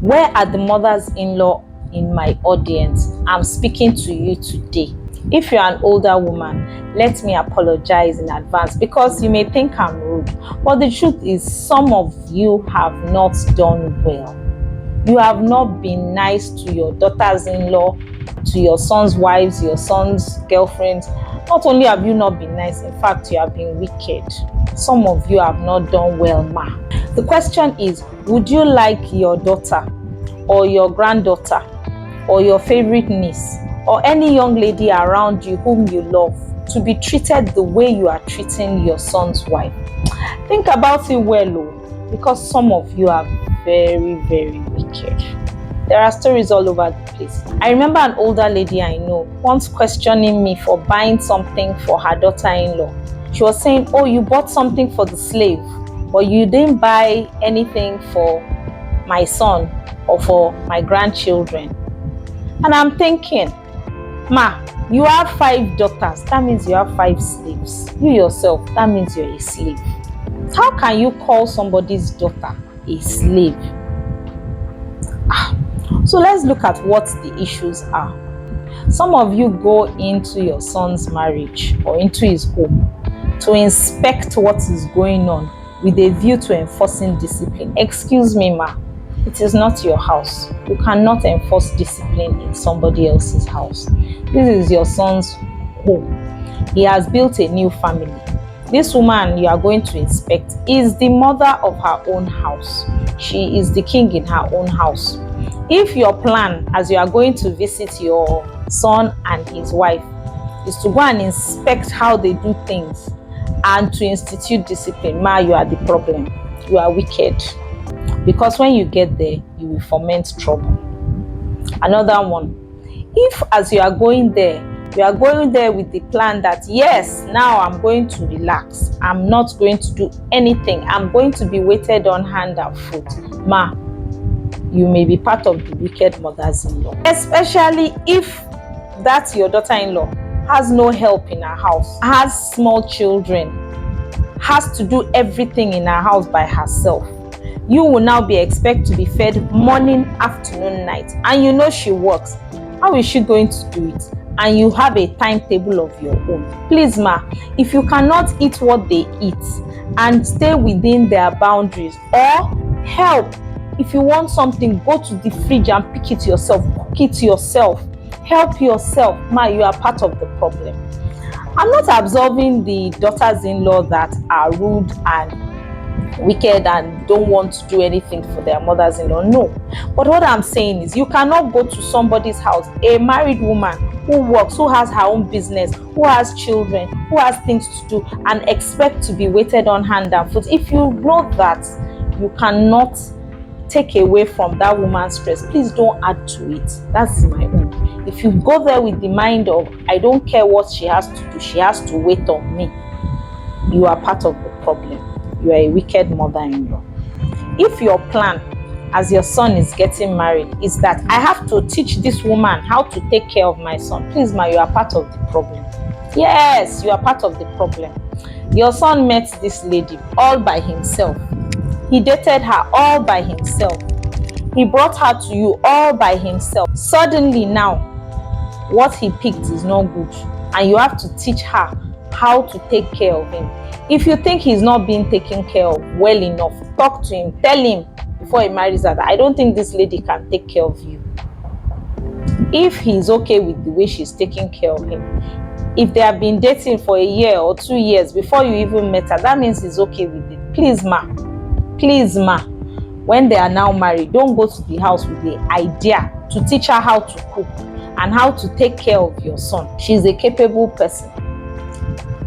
Where are the mothers-in-law in my audience? I'm speaking to you today. If you're an older woman, let me apologize in advance because you may think I'm rude. But the truth is, some of you have not done well. You have not been nice to your daughters-in-law, to your son's wives, your son's girlfriends. Not only have you not been nice, in fact, you have been wicked. Some of you have not done well, ma. The question is, would you like your daughter or your granddaughter or your favorite niece or any young lady around you whom you love to be treated the way you are treating your son's wife? Think about it well, because some of you are very, very wicked. There are stories all over the place. I remember an older lady I know once questioning me for buying something for her daughter-in-law. She was saying, oh, you bought something for the slave, but you didn't buy anything for my son or for my grandchildren. And I'm thinking, ma, you have 5 daughters. That means you have 5 slaves. You yourself, that means you're a slave. How can you call somebody's daughter a slave? So let's look at what the issues are. Some of you go into your son's marriage or into his home to inspect what is going on with a view to enforcing discipline. Excuse me, ma, it is not your house. You cannot enforce discipline in somebody else's house. This is your son's home. He has built a new family. This woman you are going to inspect is the mother of her own house. She is the king in her own house. If your plan as you are going to visit your son and his wife is to go and inspect how they do things and to institute discipline, ma, you are the problem. You are wicked. Because when you get there, you will foment trouble. Another one, if as you are going there with the plan that, yes, now I'm going to relax, I'm not going to do anything, I'm going to be waited on hand and foot, ma, you may be part of the wicked mothers-in-law. Especially if that your daughter-in-law has no help in her house, has small children, has to do everything in her house by herself. You will now be expected to be fed morning, afternoon, night, and you know she works. How is she going to do it? And you have a timetable of your own. Please, ma, if you cannot eat what they eat and stay within their boundaries, or help, if you want something, go to the fridge and pick it yourself, cook it yourself, help yourself, ma, you are part of the problem. I'm not absolving the daughters-in-law that are rude and wicked and don't want to do anything for their mothers-in-law. No. But what I'm saying is, you cannot go to somebody's house, a married woman who works, who has her own business, who has children, who has things to do, and expect to be waited on hand and foot. If you know that you cannot take away from that woman's stress, please don't add to it. That's my own. If you go there with the mind of, I don't care what she has to do, she has to wait on me, you are part of the problem. You are a wicked mother-in-law. If your plan as your son is getting married is that I have to teach this woman how to take care of my son, please, ma, you are part of the problem. Yes, you are part of the problem. Your son met this lady all by himself. He dated her all by himself. He brought her to you all by himself. Suddenly now, what he picked is not good, and you have to teach her how to take care of him. If you think he's not being taken care of well enough, talk to him, tell him before he marries her that I don't think this lady can take care of you. If he's okay with the way she's taking care of him, if they have been dating for a year or 2 years before you even met her, that means he's okay with it. Please, ma, when they are now married, don't go to the house with the idea to teach her how to cook and how to take care of your son. She's a capable person.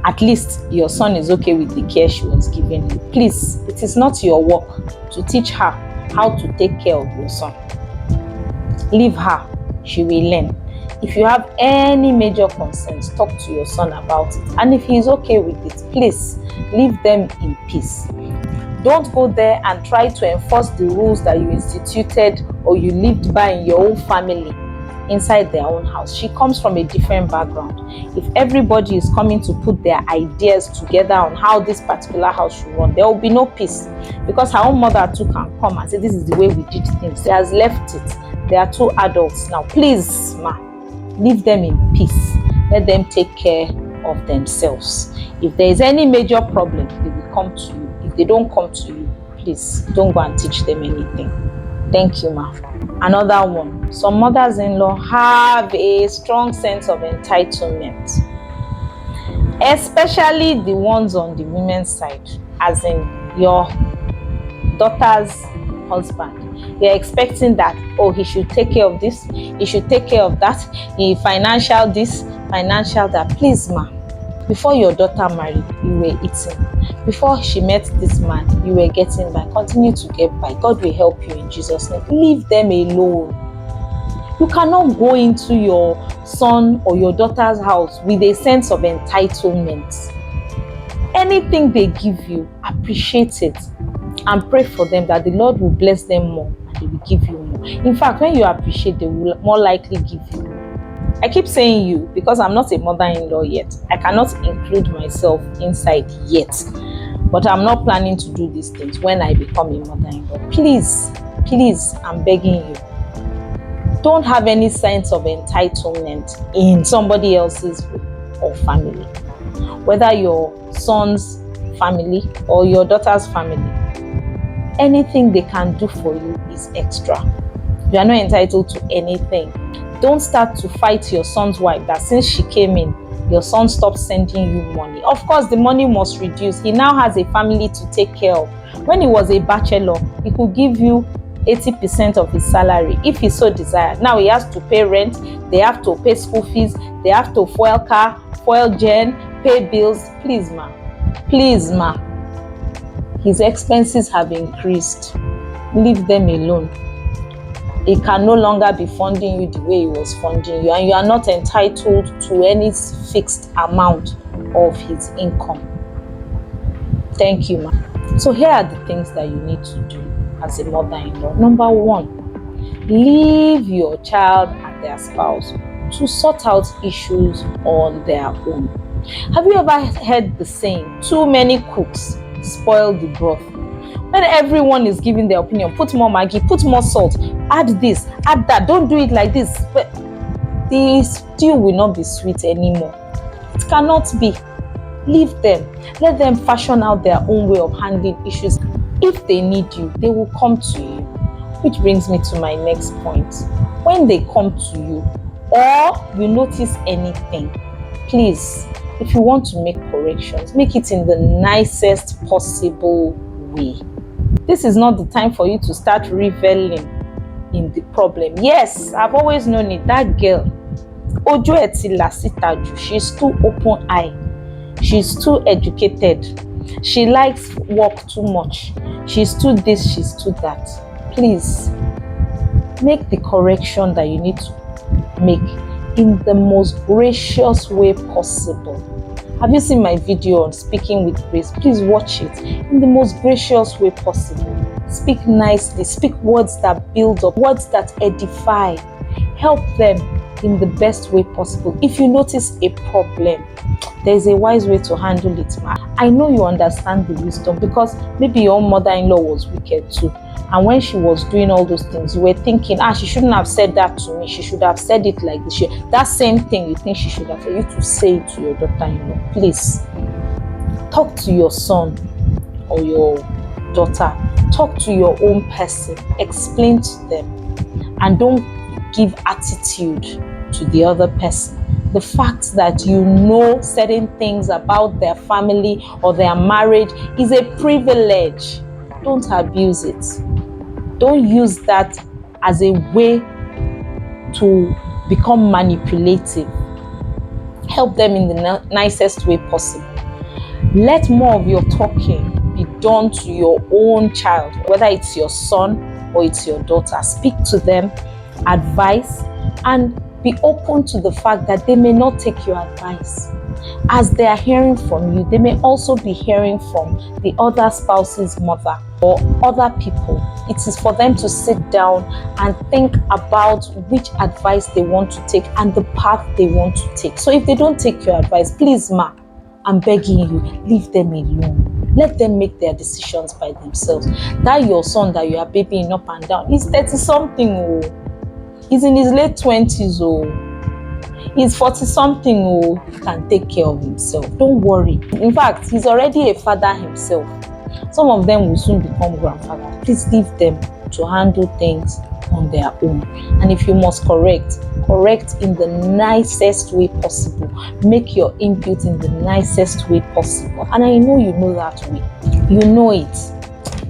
At least your son is okay with the care she was giving you. Please, it is not your work to teach her how to take care of your son. Leave her, she will learn. If you have any major concerns, talk to your son about it. And if he is okay with it, please leave them in peace. Don't go there and try to enforce the rules that you instituted or you lived by in your own family inside their own house. She comes from a different background. If everybody is coming to put their ideas together on how this particular house should run, there will be no peace, because her own mother too can come and say, this is the way we did things. She has left it. They are two adults now. Please, ma, leave them in peace. Let them take care of themselves. If there is any major problem, they will come to you. If they don't come to you, please don't go and teach them anything. Thank you, ma. Another one. Some mothers-in-law have a strong sense of entitlement, especially the ones on the women's side, as in your daughter's husband. You're expecting that, oh, he should take care of this, he should take care of that, he financial this, financial that. Please, ma, before your daughter married, you were eating. Before she met this man, you were getting by. Continue to get by. God will help you in Jesus' name. Leave them alone. You cannot go into your son or your daughter's house with a sense of entitlement. Anything they give you, appreciate it and pray for them that the Lord will bless them more and He will give you more. In fact, when you appreciate, they will more likely give you. I keep saying you because I'm not a mother-in-law yet. I cannot include myself inside yet. But I'm not planning to do these things when I become a mother-in-law. Please, please, I'm begging you. Don't have any sense of entitlement in somebody else's or family. Whether your son's family or your daughter's family, anything they can do for you is extra. You are not entitled to anything. Don't start to fight your son's wife that since she came in, your son stopped sending you money. Of course, the money must reduce. He now has a family to take care of. When he was a bachelor, he could give you 80% of his salary if he so desired. Now he has to pay rent, they have to pay school fees, they have to fuel car, fuel gen, pay bills. Please, ma. Please, ma. His expenses have increased. Leave them alone. He can no longer be funding you the way he was funding you, and you are not entitled to any fixed amount of his income. Thank you, ma. So here are the things that you need to do as a mother-in-law. Number one, leave your child and their spouse to sort out issues on their own. Have you ever heard the saying, too many cooks spoil the broth? When everyone is giving their opinion, put more Maggi, put more salt, add this, add that, don't do it like this, but the stew will not be sweet anymore. It cannot be. Leave them. Let them fashion out their own way of handling issues. If they need you, they will come to you. Which brings me to my next point. When they come to you, or you notice anything, please, if you want to make corrections, make it in the nicest possible way. This is not the time for you to start reveling in the problem. Yes, I've always known it. That girl, Ojo Etila Sitaju, she's too open-eyed. She's too educated. She likes work too much. She's too this, she's too that. Please, make the correction that you need to make in the most gracious way possible. Have you seen my video on speaking with grace? Please watch it in the most gracious way possible. Speak nicely, speak words that build up, words that edify. Help them in the best way possible. If you notice a problem, there's a wise way to handle it. I know you understand the wisdom because maybe your own mother-in-law was wicked too. And when she was doing all those things, you were thinking, she shouldn't have said that to me. She should have said it like this. That same thing you think she should have, for you to say it to your daughter-in-law. Please, talk to your son or your daughter. Talk to your own person. Explain to them. And don't give attitude to the other person. The fact that you know certain things about their family or their marriage is a privilege. Don't abuse it. Don't use that as a way to become manipulative. Help them in the nicest way possible. Let more of your talking be done to your own child, whether it's your son or it's your daughter. Speak to them, advise, and Be open to the fact that they may not take your advice. As they are hearing from you, they may also be hearing from the other spouse's mother or other people. It is for them to sit down and think about which advice they want to take and the path they want to take. So if they don't take your advice, please, ma, I'm begging you, leave them alone. Let them make their decisions by themselves. That your son that you are babying up and down, he's 30-something, oh. He's in his late 20s, oh. He's 40-something, oh. He can take care of himself. Don't worry. In fact, he's already a father himself. Some of them will soon become grandfathers. Please leave them to handle things on their own. And if you must correct in the nicest way possible. Make your input in the nicest way possible. And I know you know that way. You know it.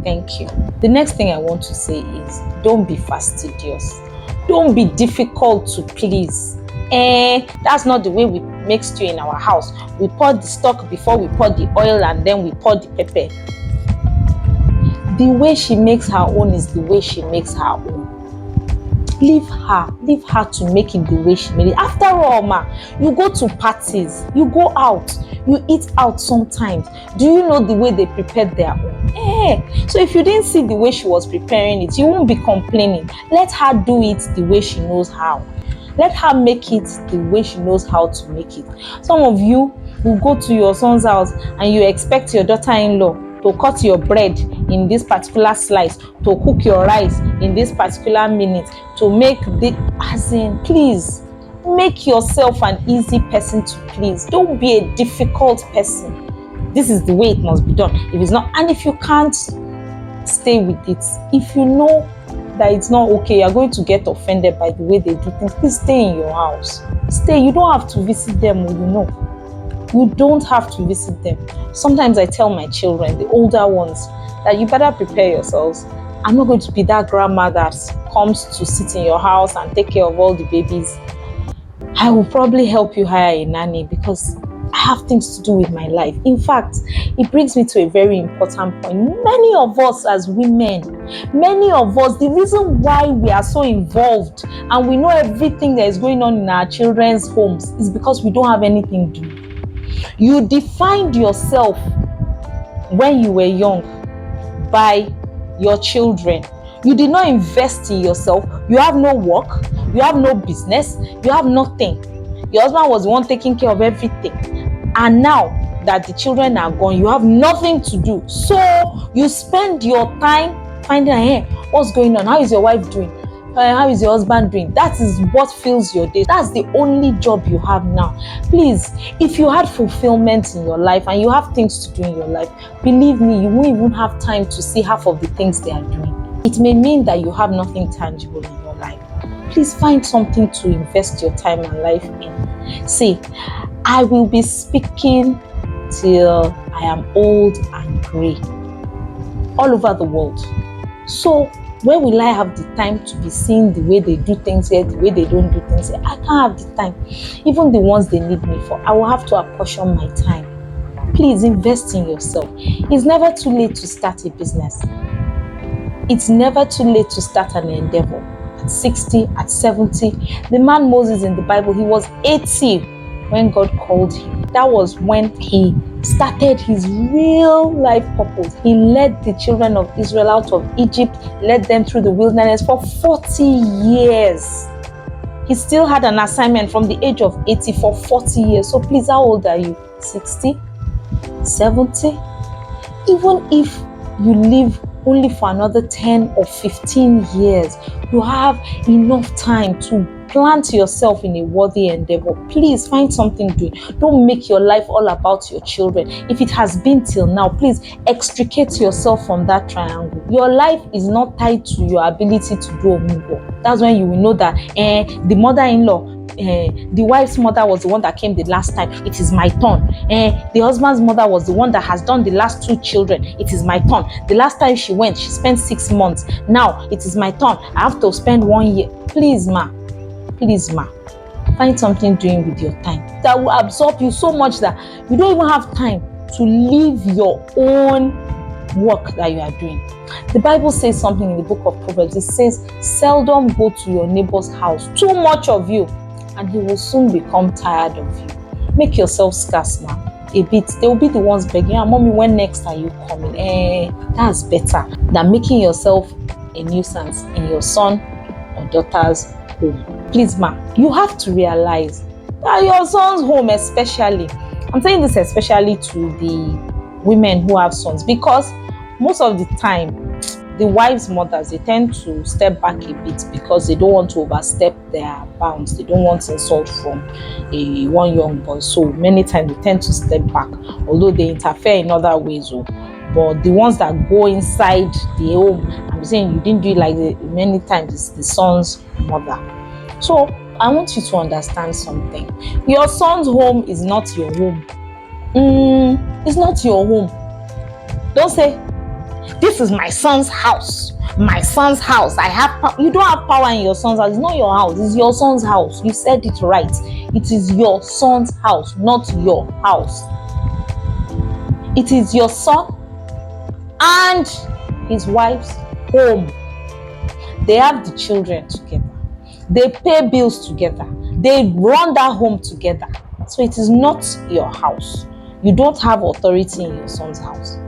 Thank you. The next thing I want to say is, don't be fastidious. Don't be difficult to please. That's not the way we make stew in our house. We pour the stock before we pour the oil, and then we pour the pepper. The way she makes her own is the way she makes her own. Leave her to make it the way she made it. After all, ma, you go to parties, you go out, you eat out sometimes. Do you know the way they prepared their own? So if you didn't see the way she was preparing it, you won't be complaining. Let her do it the way she knows how. Let her make it the way she knows how to make it. Some of you will go to your son's house and you expect your daughter-in-law to cut your bread in this particular slice, to cook your rice in this particular minute, to make please, make yourself an easy person to please. Don't be a difficult person. This is the way it must be done. If it's not, and if you can't, stay with it. If you know that it's not okay, you're going to get offended by the way they do things, please stay in your house. Stay. You don't have to visit them, you know. You don't have to visit them. Sometimes I tell my children, the older ones, that you better prepare yourselves. I'm not going to be that grandma that comes to sit in your house and take care of all the babies. I will probably help you hire a nanny because I have things to do with my life. In fact, it brings me to a very important point. Many of us as women, the reason why we are so involved and we know everything that is going on in our children's homes is because we don't have anything to do. You defined yourself when you were young by your children. You did not invest in yourself. You have no work. You have no business. You have nothing. Your husband was the one taking care of everything. And now that the children are gone, you have nothing to do. So you spend your time finding out, what's going on? How is your wife doing? How is your husband doing? That is what fills your day. That's the only job you have now. Please, if you had fulfillment in your life and you have things to do in your life, believe me, you won't even have time to see half of the things they are doing. It may mean that you have nothing tangible in your life. Please find something to invest your time and life in. See, I will be speaking till I am old and grey all over the world. So where will I have the time to be seeing the way they do things here, the way they don't do things here? I can't have the time. Even the ones they need me for, I will have to apportion my time. Please invest in yourself. It's never too late to start a business. It's never too late to start an endeavor. At 60, at 70. The man Moses in the Bible, he was 80 when God called him. That was when he started his real life purpose. He led the children of Israel out of Egypt, led them through the wilderness for 40 years. He still had an assignment from the age of 80 for 40 years. So please, how old are you? 60? 70? Even if you live only for another 10 or 15 years, you have enough time to plant yourself in a worthy endeavor. Please find something to do. Don't make your life all about your children. If it has been till now, please extricate yourself from that triangle. Your life is not tied to your ability to do homework. That's when you will know that the mother-in-law, the wife's mother was the one that came the last time. It is my turn. The husband's mother was the one that has done the last 2 children. It is my turn. The last time she went, she spent 6 months. Now it is my turn. I have to spend 1 year. Please, ma. Find something doing with your time that will absorb you so much that you don't even have time to live your own work that you are doing. The Bible says something in the book of Proverbs. It says, seldom go to your neighbor's house. Too much of you. and he will soon become tired of you. Make yourself scarce now a bit. They will be the ones begging, mommy, when next are you coming? That's better than making yourself a nuisance in your son or daughter's home. Please, ma, you have to realize that your son's home, especially, I'm saying this especially to the women who have sons, because most of the time the wives' mothers, they tend to step back a bit because they don't want to overstep their bounds. They don't want insult from one young boy. So many times they tend to step back, although they interfere in other ways. But the ones that go inside the home, I'm saying you didn't do it like many times, it's the son's mother. So I want you to understand something. Your son's home is not your home. It's not your home. Don't say, this is my son's house. My son's house. I have you don't have power in your son's house. It's not your house. It's your son's house. You said it right. It is your son's house, not your house. It is your son and his wife's home. They have the children together. They pay bills together. They run that home together. So it is not your house. You don't have authority in your son's house.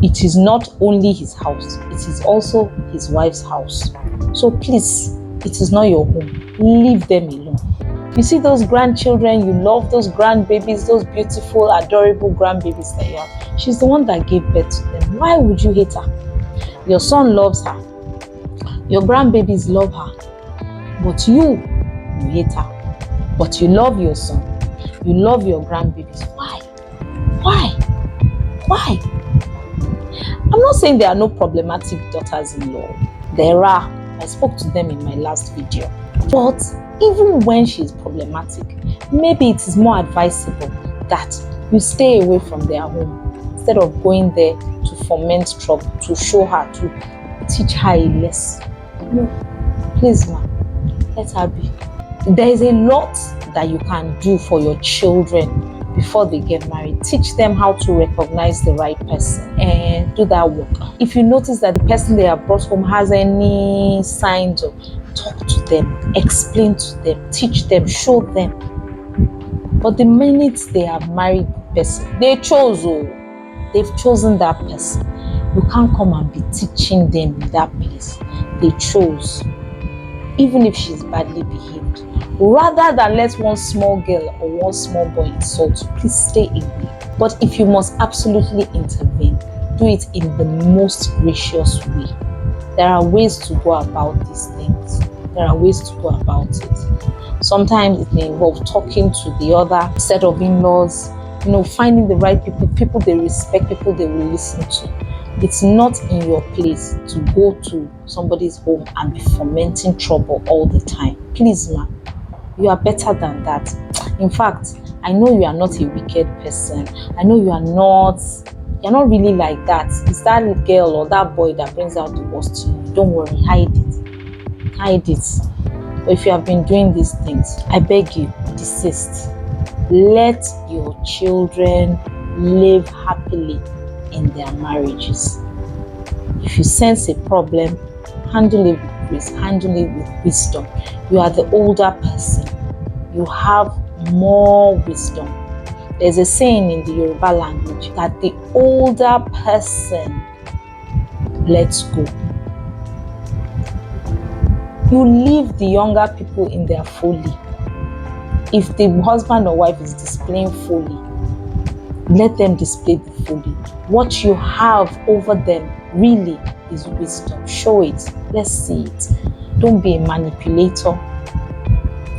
It is not only his house, it is also his wife's house. So please, it is not your home. Leave them alone. You see those grandchildren, you love those grandbabies, those beautiful, adorable grandbabies that you have. She's the one that gave birth to them. Why would you hate her? Your son loves her. Your grandbabies love her. But you hate her. But you love your son. You love your grandbabies. Why? I'm not saying there are no problematic daughters-in-law. There are. I spoke to them in my last video. But even when she's problematic, maybe it is more advisable that you stay away from their home instead of going there to foment trouble, to show her, to teach her a lesson. No, please, ma, let her be. There is a lot that you can do for your children before they get married. Teach them how to recognize the right person and do that work. If you notice that the person they have brought home has any signs of, talk to them, explain to them, teach them, show them. But the minute they have married the person, they've chosen that person. You can't come and be teaching them in that place. They chose, even if she's badly behaved. Rather than let one small girl or one small boy insult you, please stay away. But if you must absolutely intervene, do it in the most gracious way. There are ways to go about these things. There are ways to go about it. Sometimes it may involve talking to the other set of in-laws, finding the right people they respect, people they will listen to. It's not in your place to go to somebody's home and be fomenting trouble all the time. Please, ma, you are better than that. In fact, I know you are not a wicked person. I know you're not really like that. It's that girl or that boy that brings out the worst to you. Don't worry, hide it. But if you have been doing these things, I beg you, desist. Let your children live happily in their marriages. If you sense a problem, handle it with grace, handle it with wisdom. You are the older person. You have more wisdom. There's a saying in the Yoruba language that the older person lets go. You leave the younger people in their folly. If the husband or wife is displaying folly, let them display the folly. What you have over them really is wisdom. Show it. Let's see it. Don't be a manipulator.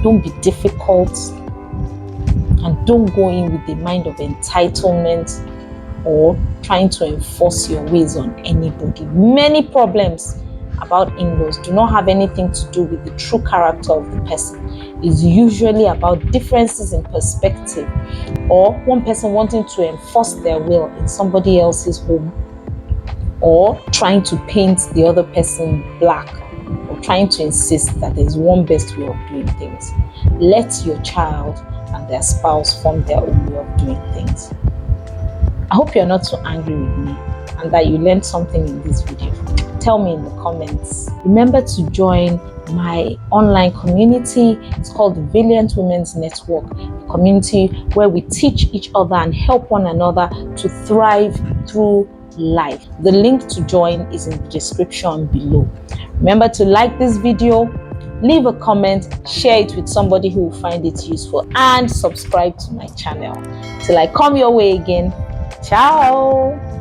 Don't be difficult. And don't go in with the mind of entitlement or trying to enforce your ways on anybody. Many problems about in-laws do not have anything to do with the true character of the person. It's usually about differences in perspective, or one person wanting to enforce their will in somebody else's home, or trying to paint the other person black, or trying to insist that there's one best way of doing things. Let your child and their spouse form their own way of doing things. I hope you're not too angry with me and that you learned something in this video. Tell me in the comments. Remember to join my online community. It's called the Valiant Women's Network, a community where we teach each other and help one another to thrive through life. The link to join is in the description below. Remember to like this video, leave a comment, share it with somebody who will find it useful, and subscribe to my channel. Till I come your way again. Ciao.